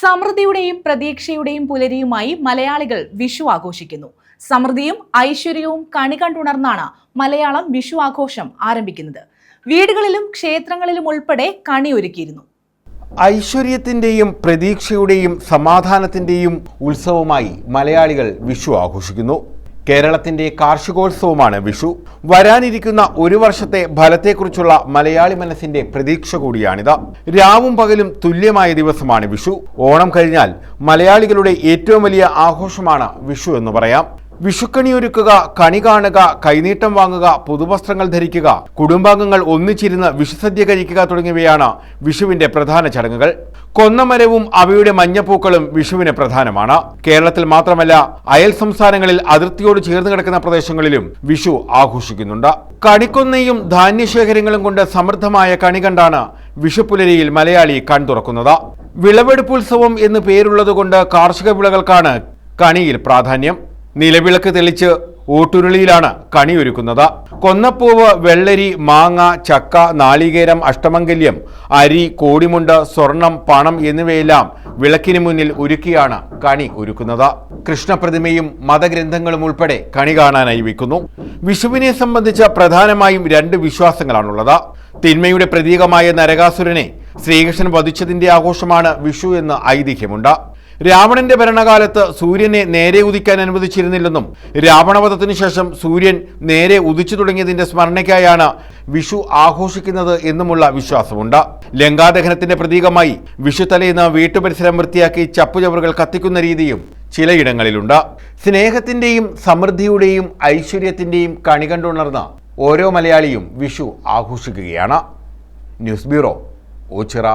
സമൃദ്ധിയുടെയും പ്രതീക്ഷയുടെയും പുലരിയുമായി മലയാളികൾ വിഷു ആഘോഷിക്കുന്നു. സമൃദ്ധിയും ഐശ്വര്യവും കണി കണ്ടുണർന്നാണ് മലയാളം വിഷു ആഘോഷം ആരംഭിക്കുന്നത്. വീടുകളിലും ക്ഷേത്രങ്ങളിലും ഉൾപ്പെടെ കണി ഒരുക്കിയിരുന്നു. ഐശ്വര്യത്തിന്റെയും പ്രതീക്ഷയുടെയും സമാധാനത്തിന്റെയും ഉത്സവമായി മലയാളികൾ വിഷു ആഘോഷിക്കുന്നു. കേരളത്തിന്റെ കാർഷികോത്സവമാണ് വിഷു. വരാനിരിക്കുന്ന ഒരു വർഷത്തെ ഫലത്തെക്കുറിച്ചുള്ള മലയാളി മനസ്സിന്റെ പ്രതീക്ഷ കൂടിയാണിത്. രാവും പകലും തുല്യമായ ദിവസമാണ് വിഷു. ഓണം കഴിഞ്ഞാൽ മലയാളികളുടെ ഏറ്റവും വലിയ ആഘോഷമാണ് വിഷു എന്ന് പറയാം. വിഷുക്കണിയൊരുക്കുക, കണി കാണുക, കൈനീട്ടം വാങ്ങുക, പുതുവസ്ത്രങ്ങൾ ധരിക്കുക, കുടുംബാംഗങ്ങൾ ഒന്നിച്ചിരുന്ന് വിഷുസദ്യ കഴിക്കുക തുടങ്ങിയവയാണ് വിഷുവിന്റെ പ്രധാന ചടങ്ങുകൾ. കൊന്നമരവും അവയുടെ മഞ്ഞപ്പൂക്കളും വിഷുവിന് പ്രധാനമാണ്. കേരളത്തിൽ മാത്രമല്ല, അയൽ സംസ്ഥാനങ്ങളിൽ അതിർത്തിയോട് ചേർന്ന് കിടക്കുന്ന പ്രദേശങ്ങളിലും വിഷു ആഘോഷിക്കുന്നുണ്ട്. കണിക്കൊന്നയും ധാന്യശേഖരങ്ങളും കൊണ്ട് സമൃദ്ധമായ കണി കണ്ടാണ് വിഷുപ്പുലരിയിൽ മലയാളി കൺതുറക്കുന്നത്. വിളവെടുപ്പുത്സവം എന്ന് പേരുള്ളതുകൊണ്ട് കാർഷിക വിളകൾക്കാണ് കണിയിൽ പ്രാധാന്യം. നിലവിളക്ക് തെളിച്ച് ഊട്ടുരുളിയിലാണ് കണിയൊരുക്കുന്നത്. കൊന്നപ്പൂവ്, വെള്ളരി, മാങ്ങ, ചക്ക, നാളികേരം, അഷ്ടമംഗല്യം, അരി, കോടിമുണ്ട്, സ്വർണം, പണം എന്നിവയെല്ലാം വിളക്കിന് മുന്നിൽ ഒരുക്കിയാണ് കണി ഒരുക്കുന്നത്. കൃഷ്ണപ്രതിമയും മതഗ്രന്ഥങ്ങളും ഉൾപ്പെടെ കണി കാണാനായി വയ്ക്കുന്നു. വിഷുവിനെ സംബന്ധിച്ച് പ്രധാനമായും രണ്ട് വിശ്വാസങ്ങളാണുള്ളത്. തിന്മയുടെ പ്രതീകമായ നരകാസുരനെ ശ്രീകൃഷ്ണൻ വധിച്ചതിന്റെ ആഘോഷമാണ് വിഷു എന്ന് ഐതിഹ്യമുണ്ട്. രാവണന്റെ ഭരണകാലത്ത് സൂര്യനെ നേരെ ഉദിക്കാൻ അനുവദിച്ചിരുന്നില്ലെന്നും രാവണവധത്തിനു ശേഷം സൂര്യൻ നേരെ ഉദിച്ചു തുടങ്ങിയതിന്റെ സ്മരണയ്ക്കായാണ് വിഷു ആഘോഷിക്കുന്നത് എന്നുമുള്ള വിശ്വാസമുണ്ട്. ലങ്കാദഹനത്തിന്റെ പ്രതീകമായി വിഷു തലേന്ന് വീട്ടുപരിസരം വൃത്തിയാക്കി ചപ്പുചവറുകൾ കത്തിക്കുന്ന രീതിയും ചിലയിടങ്ങളിലുണ്ട്. സ്നേഹത്തിന്റെയും സമൃദ്ധിയുടെയും ഐശ്വര്യത്തിന്റെയും കണി കണ്ടുണർന്ന് ഓരോ മലയാളിയും വിഷു ആഘോഷിക്കുകയാണ്. News bureau, Ochira.